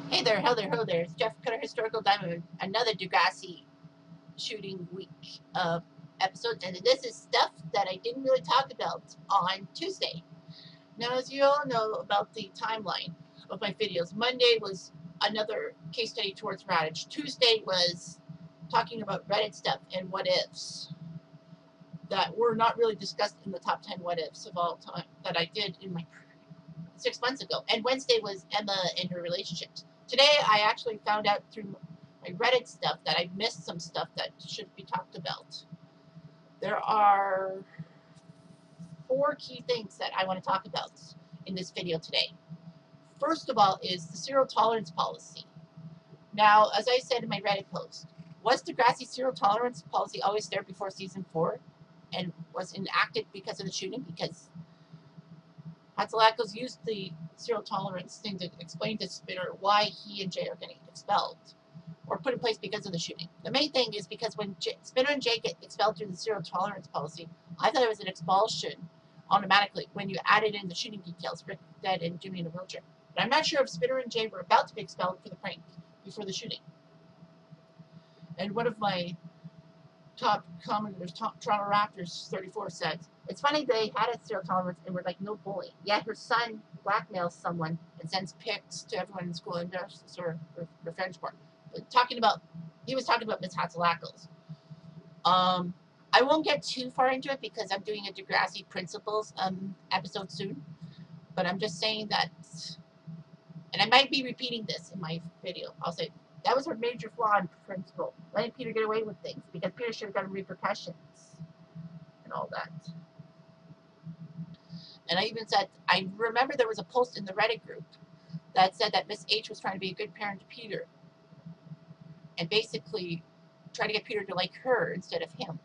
Hey there, ho there, ho there. It's Jeff Cutter, Historical Diamond, another Degrassi shooting week episode. And this is stuff that I didn't really talk about on Tuesday. Now, as you all know about the timeline of my videos, Monday was another case study towards Radish. Tuesday was talking about Reddit stuff and what ifs that were not really discussed in the top 10 what ifs of all time that I did in my 6 months ago. And Wednesday was Emma and her relationships. Today, I actually found out through my Reddit stuff that I missed some stuff that should be talked about. There are 4 key things that I want to talk about in this video today. First of all is the zero tolerance policy. Now, as I said in my Reddit post, was Degrassi's zero tolerance policy always there before season 4 and was enacted because of the shooting? Because Hatzalakos used the zero tolerance thing to explain to Spinner why he and Jay are getting expelled or put in place because of the shooting. The main thing is because when Spinner and Jay get expelled through the zero tolerance policy, I thought it was an expulsion automatically when you added in the shooting details, Rick dead and Jimmy in a wheelchair. But I'm not sure if Spinner and Jay were about to be expelled for the prank before the shooting. And one of my top commenters, Toronto Raptors 34 says, it's funny they had a zero tolerance and were like no bullying. Yet her son blackmails someone and sends pics to everyone in school and does or revenge porn. But he was talking about Miss Hatzalakos. I won't get too far into it because I'm doing a Degrassi Principles episode soon. But I'm just saying that, and I might be repeating this in my video. I'll say that was her major flaw in principle, letting Peter get away with things because Peter should have gotten repercussions and all that. And I even said, I remember there was a post in the Reddit group that said that Miss H was trying to be a good parent to Peter and basically try to get Peter to like her instead of him.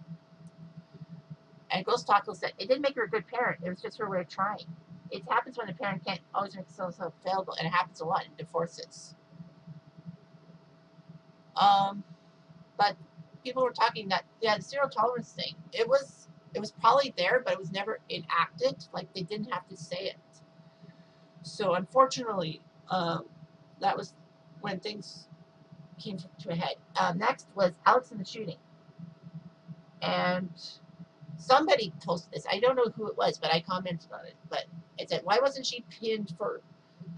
And Ghost Taco said it didn't make her a good parent. It was just her way of trying. It happens when the parent can't always make themselves available, and it happens a lot in divorces. But people were talking that, yeah, the zero tolerance thing, it was probably there, but it was never enacted. Like, they didn't have to say it. So, unfortunately, that was when things came to a head. Next was Alex and the shooting. And somebody posted this. I don't know who it was, but I commented on it. But it said, why wasn't she pinned for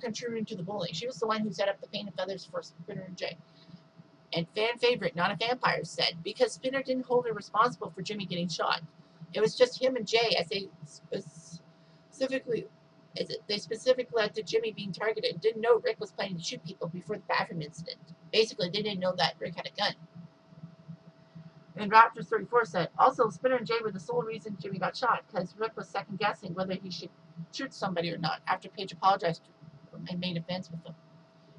contributing to the bullying? She was the one who set up the paint and feathers for Spinner and Jay. And fan favorite, not a vampire, said, because Spinner didn't hold her responsible for Jimmy getting shot. It was just him and Jay, as they specifically led to Jimmy being targeted and didn't know Rick was planning to shoot people before the bathroom incident. Basically, they didn't know that Rick had a gun. And Raptors 34 said, also, Spinner and Jay were the sole reason Jimmy got shot, because Rick was second-guessing whether he should shoot somebody or not after Paige apologized and made amends with him.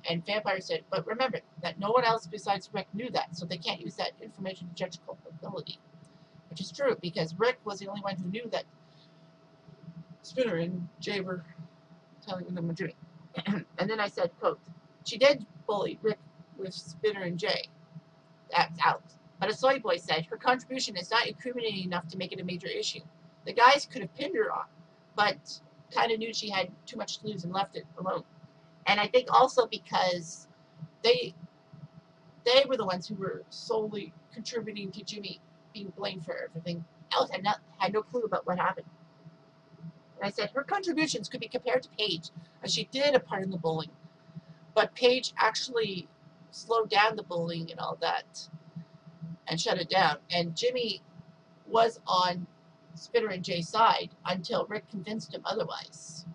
And Vampire said, but remember that no one else besides Rick knew that, so they can't use that information to judge culpability. Which is true, because Rick was the only one who knew that Spinner and Jay were telling them what doing. And then I said, quote, she did bully Rick with Spinner and Jay. That's out. But a soy boy said, her contribution is not incriminating enough to make it a major issue. The guys could have pinned her off, but kind of knew she had too much to lose and left it alone. And I think also because they were the ones who were solely contributing to Jimmy being blamed for everything. Alex had no clue about what happened. And I said her contributions could be compared to Paige, as she did a part in the bullying. But Paige actually slowed down the bullying and all that and shut it down. And Jimmy was on Spinner and Jay's side until Rick convinced him otherwise.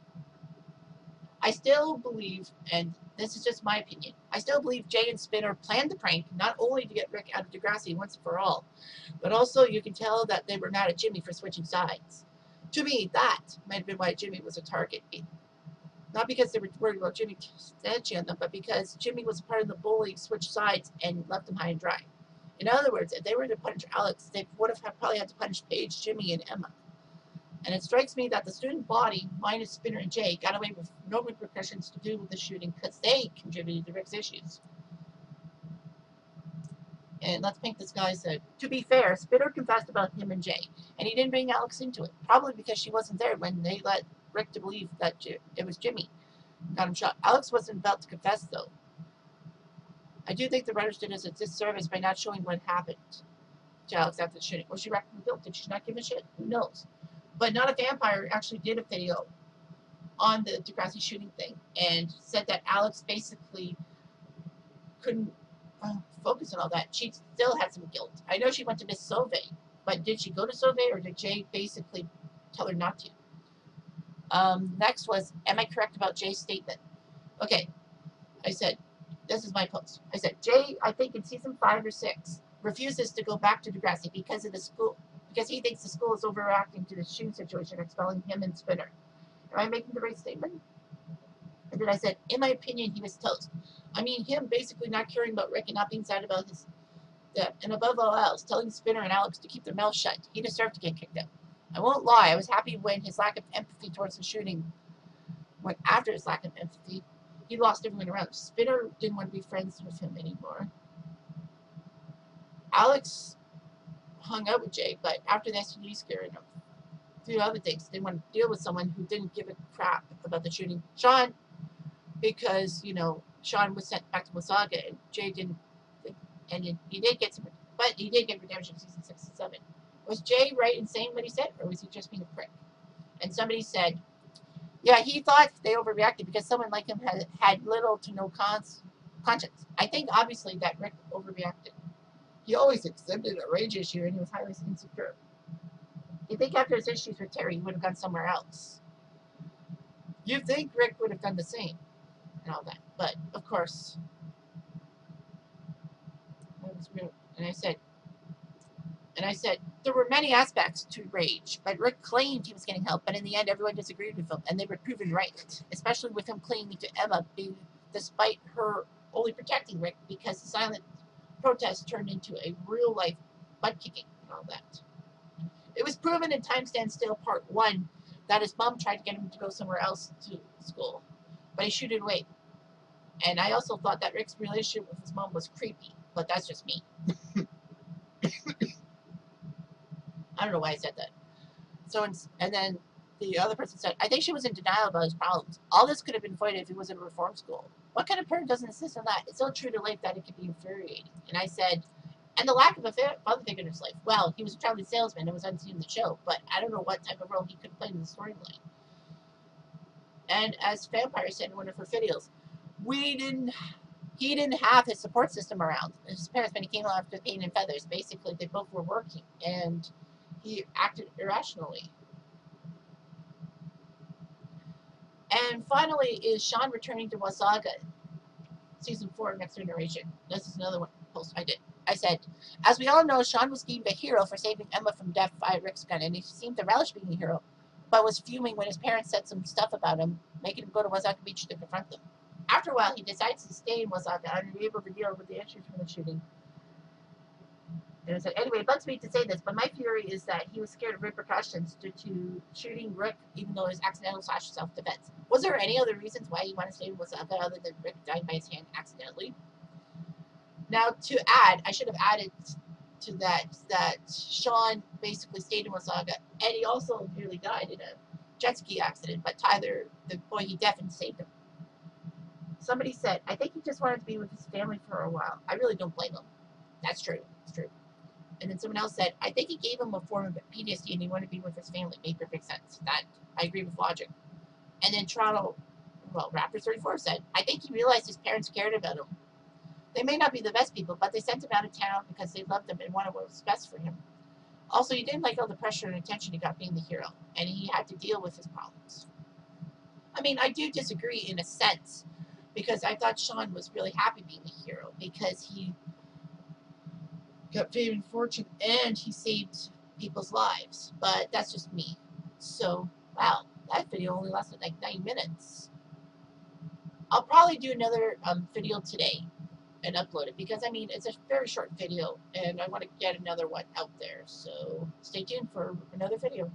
I still believe, and this is just my opinion, I still believe Jay and Spinner planned the prank not only to get Rick out of Degrassi once and for all, but also you can tell that they were mad at Jimmy for switching sides. To me, that might have been why Jimmy was a target. Not because they were worried about Jimmy snitching on them, but because Jimmy was part of the bully, switched sides, and left them high and dry. In other words, if they were to punish Alex, they would have probably had to punish Paige, Jimmy, and Emma. And it strikes me that the student body, minus Spinner and Jay, got away with no repercussions to do with the shooting because they contributed to Rick's issues. And let's paint this guy said, to be fair, Spinner confessed about him and Jay, and he didn't bring Alex into it, probably because she wasn't there when they let Rick to believe that it was Jimmy who got him shot. Alex wasn't about to confess, though. I do think the writers did us a disservice by not showing what happened to Alex after the shooting. Was she wrecked in the guilt? Did she not give a shit? Who knows? But Not a Vampire actually did a video on the Degrassi shooting thing and said that Alex basically couldn't focus on all that. She still had some guilt. I know she went to Miss Sauvé, but did she go to Sauvé or did Jay basically tell her not to? Next was, am I correct about Jay's statement? Okay, I said, this is my post. I said, Jay, I think in season 5 or 6, refuses to go back to Degrassi because of the school, because he thinks the school is overreacting to the shooting situation, expelling him and Spinner. Am I making the right statement? And then I said, in my opinion, he was toast. I mean, him basically not caring about Rick and not being sad about his death, and above all else, telling Spinner and Alex to keep their mouths shut. He deserved to get kicked out. I won't lie, I was happy when his lack of empathy towards the shooting went after his lack of empathy. He lost everyone around him. Spinner didn't want to be friends with him anymore. Alex hung out with Jay, but after the STD scare and a few other things, didn't want to deal with someone who didn't give a crap about the shooting. Sean, because, you know, Sean was sent back to Wasaga, and Jay didn't, and he did get some, but he did get redemption in season 6 and 7. Was Jay right in saying what he said, or was he just being a prick? And somebody said, yeah, he thought they overreacted because someone like him had little to no conscience. I think, obviously, that Rick overreacted. He always exhibited a rage issue, and he was highly insecure. You think after his issues with Terry, he would have gone somewhere else. You think Rick would have done the same, and all that. But, of course, that was real. And I said, there were many aspects to rage, but Rick claimed he was getting help, but in the end, everyone disagreed with him, and they were proven right, especially with him clinging to Emma, despite her only protecting Rick, because the silent protest turned into a real-life butt-kicking and all that. It was proven in Time Stand Still Part 1 that his mom tried to get him to go somewhere else to school, but he shooed it away. And I also thought that Rick's relationship with his mom was creepy, but that's just me. I don't know why I said that. So, and then the other person said, I think she was in denial about his problems. All this could have been avoided if he was in a reform school. What kind of parent doesn't insist on that? It's so true to life that it can be infuriating. And I said, and the lack of a father figure in his life. Well, he was a traveling salesman and was unseen in the show, but I don't know what type of role he could play in the storyline. And as Vampire said in one of her videos, he didn't have his support system around. His parents, when he came off to Pain and Feathers, basically they both were working, and he acted irrationally. And finally, is Sean returning to Wasaga, season 4, Next Generation. This is another one post I did. I said, as we all know, Sean was deemed a hero for saving Emma from death by Rick's gun, and he seemed to relish being a hero, but was fuming when his parents said some stuff about him, making him go to Wasaga Beach to confront them. After a while, he decides to stay in Wasaga and be able to deal with the issues from the shooting. And I said, anyway, it bugs me to say this, but my theory is that he was scared of repercussions due to shooting Rick, even though it was accidental / self-defense. Was there any other reasons why he wanted to stay in Wasaga other than Rick dying by his hand accidentally? Now, to add, I should have added to that Sean basically stayed in Wasaga, and he also nearly died in a jet ski accident, but Tyler, the boy he deafened, saved him. Somebody said, I think he just wanted to be with his family for a while. I really don't blame him. That's true. It's true. And then someone else said, I think he gave him a form of PTSD and he wanted to be with his family. Made perfect sense. That, I agree with logic. And then Raptor34 said, I think he realized his parents cared about him. They may not be the best people, but they sent him out of town because they loved him and wanted what was best for him. Also, he didn't like all the pressure and attention he got being the hero, and he had to deal with his problems. I mean, I do disagree in a sense, because I thought Sean was really happy being a hero, because he got fame and fortune, and he saved people's lives. But that's just me. So, wow, that video only lasted like 9 minutes. I'll probably do another video today and upload it, because, I mean, it's a very short video, and I want to get another one out there. So, stay tuned for another video.